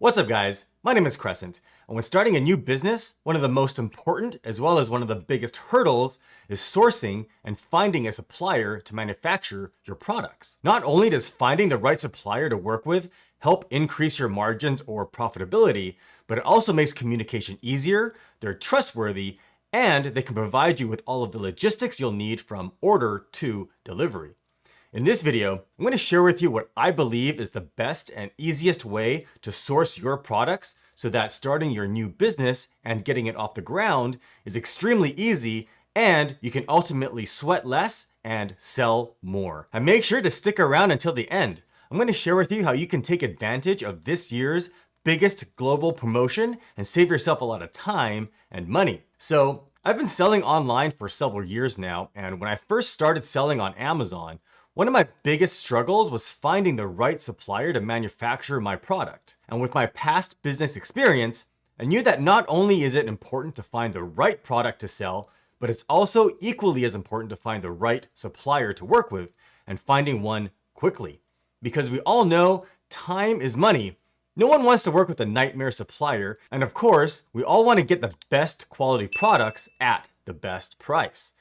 What's up, guys? My name is Crescent, and when starting a new business, one of the most important as well as one of the biggest hurdles is sourcing and finding a supplier to manufacture your products. Not only does finding the right supplier to work with help increase your margins or profitability, but it also makes communication easier, they're trustworthy, and they can provide you with all of the logistics you'll need from order to delivery. In this video, I'm going to share with you what I believe is the best and easiest way to source your products so that starting your new business and getting it off the ground is extremely easy and you can ultimately sweat less and sell more. And make sure to stick around until the end. I'm going to share with you how you can take advantage of this year's biggest global promotion and save yourself a lot of time and money. So I've been selling online for several years now, and when I first started selling on Amazon, one of my biggest struggles was finding the right supplier to manufacture my product. And with my past business experience, I knew that not only is it important to find the right product to sell, but it's also equally as important to find the right supplier to work with and finding one quickly. Because we all know time is money. No one wants to work with a nightmare supplier, and of course, we all want to get the best quality products at the best price.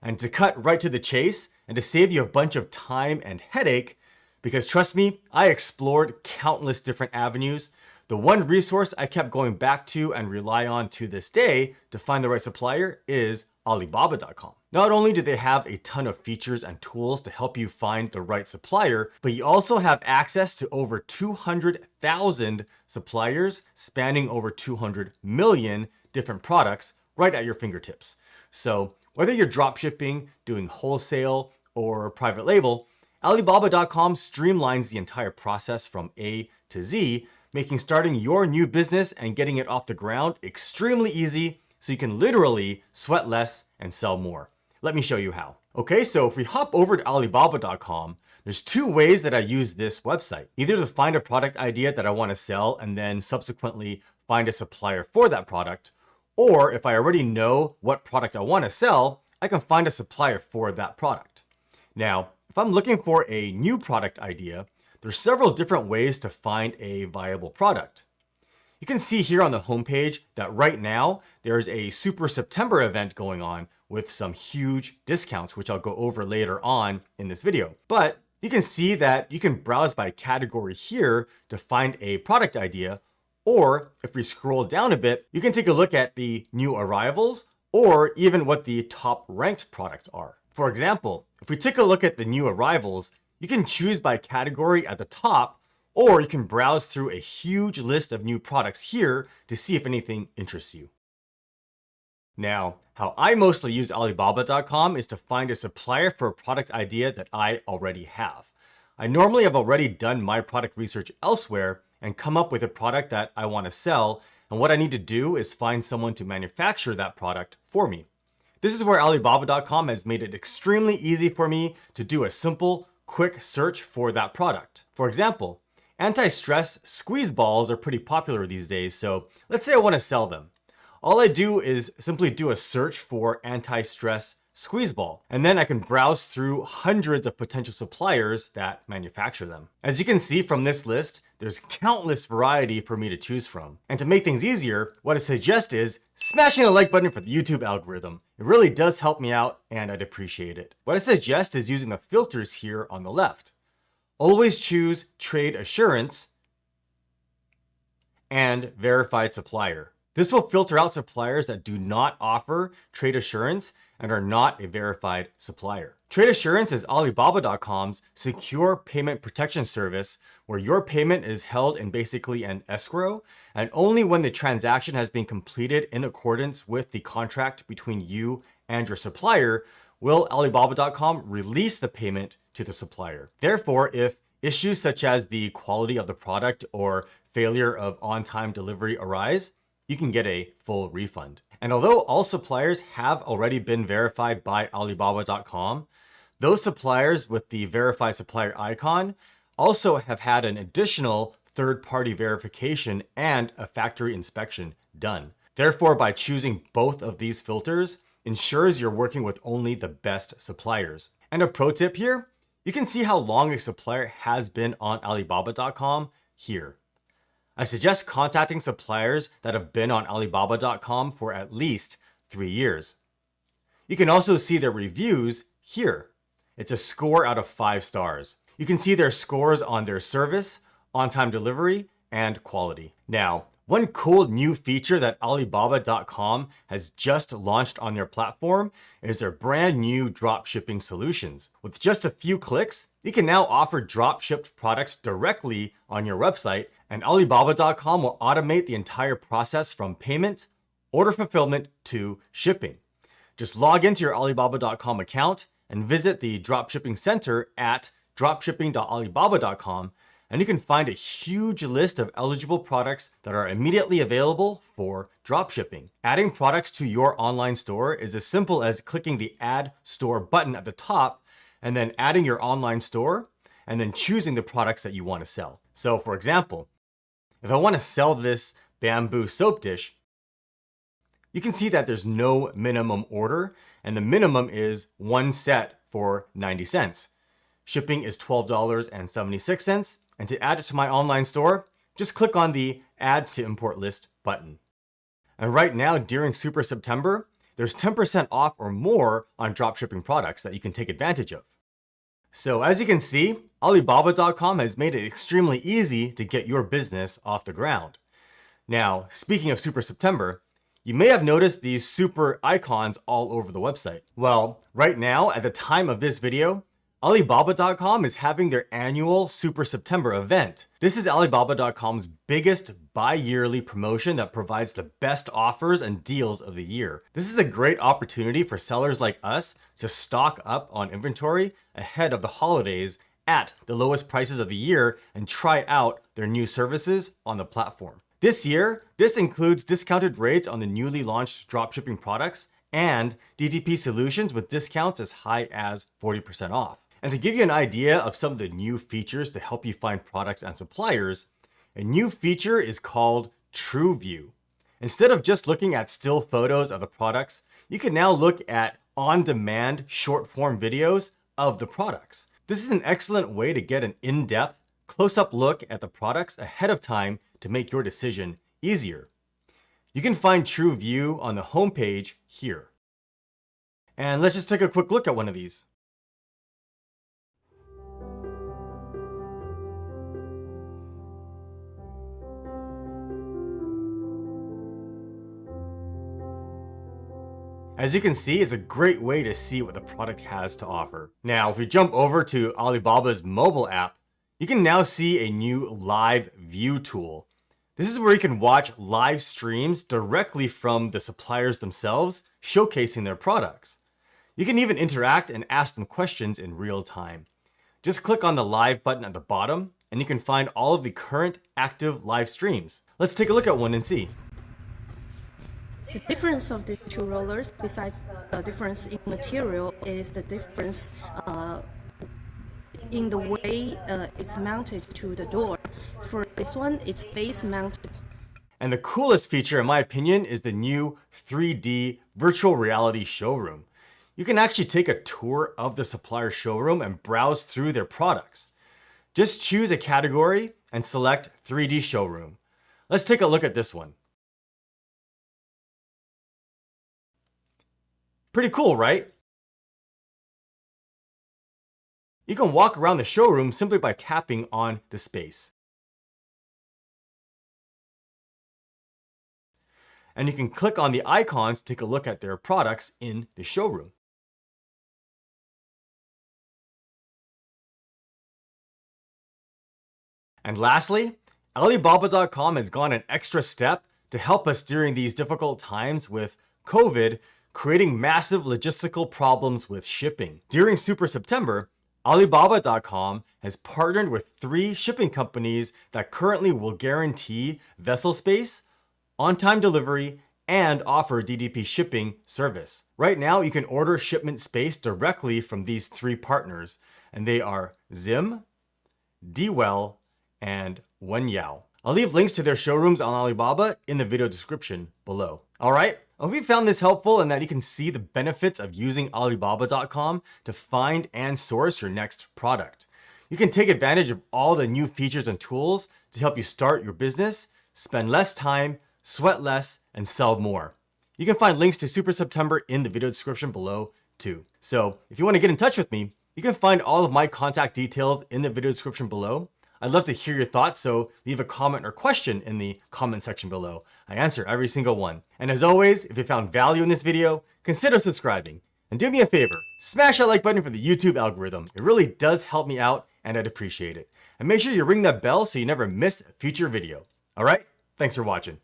And to cut right to the chase, and to save you a bunch of time and headache, because trust me, I explored countless different avenues, the one resource I kept going back to and rely on to this day to find the right supplier is Alibaba.com. Not only do they have a ton of features and tools to help you find the right supplier, but you also have access to over 200,000 suppliers spanning over 200 million different products right at your fingertips. So whether you're dropshipping, doing wholesale, or private label, Alibaba.com streamlines the entire process from A to Z, making starting your new business and getting it off the ground extremely easy so you can literally sweat less and sell more. Let me show you how. Okay, so if we hop over to Alibaba.com, there's two ways that I use this website. Either to find a product idea that I want to sell and then subsequently find a supplier for that product, or if I already know what product I want to sell, I can find a supplier for that product. Now, if I'm looking for a new product idea, there's several different ways to find a viable product. You can see here on the homepage that right now there's a Super September event going on with some huge discounts, which I'll go over later on in this video. But you can see that you can browse by category here to find a product idea. Or if we scroll down a bit, you can take a look at the new arrivals or even what the top ranked products are. For example, if we take a look at the new arrivals, you can choose by category at the top, or you can browse through a huge list of new products here to see if anything interests you. Now, how I mostly use Alibaba.com is to find a supplier for a product idea that I already have. I normally have already done my product research elsewhere and come up with a product that I want to sell, and what I need to do is find someone to manufacture that product for me. This is where Alibaba.com has made it extremely easy for me to do a simple, quick search for that product. For example, anti-stress squeeze balls are pretty popular these days, so let's say I want to sell them. All I do is simply do a search for anti-stress squeeze ball, and then I can browse through hundreds of potential suppliers that manufacture them. As you can see from this list, there's countless variety for me to choose from. And to make things easier, what I suggest is smashing the like button for the YouTube algorithm. It really does help me out and I'd appreciate it. What I suggest is using the filters here on the left. Always choose trade assurance and verified supplier. This will filter out suppliers that do not offer trade assurance and are not a verified supplier. Trade assurance is Alibaba.com's secure payment protection service where your payment is held in basically an escrow, and only when the transaction has been completed in accordance with the contract between you and your supplier will Alibaba.com release the payment to the supplier. Therefore, if issues such as the quality of the product or failure of on-time delivery arise, you can get a full refund. And although all suppliers have already been verified by Alibaba.com, those suppliers with the verified supplier icon also have had an additional third-party verification and a factory inspection done. Therefore, by choosing both of these filters, ensures you're working with only the best suppliers. And a pro tip here, you can see how long a supplier has been on Alibaba.com here. I suggest contacting suppliers that have been on Alibaba.com for at least 3 years. You can also see their reviews here. It's a score out of 5 stars. You can see their scores on their service, on-time delivery, and quality. Now, one cool new feature that Alibaba.com has just launched on their platform is their brand new dropshipping solutions. With just a few clicks, you can now offer drop-shipped products directly on your website, and Alibaba.com will automate the entire process from payment, order fulfillment, to shipping. Just log into your Alibaba.com account and visit the dropshipping center at dropshipping.alibaba.com, and you can find a huge list of eligible products that are immediately available for dropshipping. Adding products to your online store is as simple as clicking the Add Store button at the top and then adding your online store and then choosing the products that you want to sell. So for example, if I want to sell this bamboo soap dish, you can see that there's no minimum order, and the minimum is 1 set for 90 cents. Shipping is $12.76, and to add it to my online store, just click on the Add to Import List button. And right now, during Super September, there's 10% off or more on dropshipping products that you can take advantage of. So as you can see, Alibaba.com has made it extremely easy to get your business off the ground. Now, speaking of Super September, you may have noticed these super icons all over the website. Well, right now, at the time of this video, Alibaba.com is having their annual Super September event. This is Alibaba.com's biggest bi-yearly promotion that provides the best offers and deals of the year. This is a great opportunity for sellers like us to stock up on inventory ahead of the holidays at the lowest prices of the year and try out their new services on the platform. This year, this includes discounted rates on the newly launched dropshipping products and DTP solutions with discounts as high as 40% off. And to give you an idea of some of the new features to help you find products and suppliers, a new feature is called True View. Instead of just looking at still photos of the products, you can now look at on-demand short-form videos of the products. This is an excellent way to get an in-depth, close-up look at the products ahead of time to make your decision easier. You can find True View on the homepage here. And let's just take a quick look at one of these. As you can see, it's a great way to see what the product has to offer. Now, if we jump over to Alibaba's mobile app, you can now see a new live view tool. This is where you can watch live streams directly from the suppliers themselves, showcasing their products. You can even interact and ask them questions in real time. Just click on the live button at the bottom, and you can find all of the current active live streams. Let's take a look at one and see. The difference of the two rollers, besides the difference in material, is the difference in the way it's mounted to the door. For this one, it's base mounted. And the coolest feature, in my opinion, is the new 3D virtual reality showroom. You can actually take a tour of the supplier showroom and browse through their products. Just choose a category and select 3D showroom. Let's take a look at this one. Pretty cool, right? You can walk around the showroom simply by tapping on the space. And you can click on the icons to take a look at their products in the showroom. And lastly, Alibaba.com has gone an extra step to help us during these difficult times with COVID, creating massive logistical problems with shipping. During Super September, Alibaba.com has partnered with 3 shipping companies that currently will guarantee vessel space, on-time delivery, and offer DDP shipping service. Right now, you can order shipment space directly from these 3 partners, and they are Zim, Dwell, and Wenyao. I'll leave links to their showrooms on Alibaba in the video description below. All right, I hope you found this helpful and that you can see the benefits of using Alibaba.com to find and source your next product. You can take advantage of all the new features and tools to help you start your business, spend less time, sweat less, and sell more. You can find links to Super September in the video description below too. So if you want to get in touch with me, you can find all of my contact details in the video description below. I'd love to hear your thoughts, so leave a comment or question in the comment section below. I answer every single one. And as always, if you found value in this video, consider subscribing. And do me a favor, smash that like button for the YouTube algorithm. It really does help me out and I'd appreciate it. And make sure you ring that bell so you never miss a future video. All right, thanks for watching.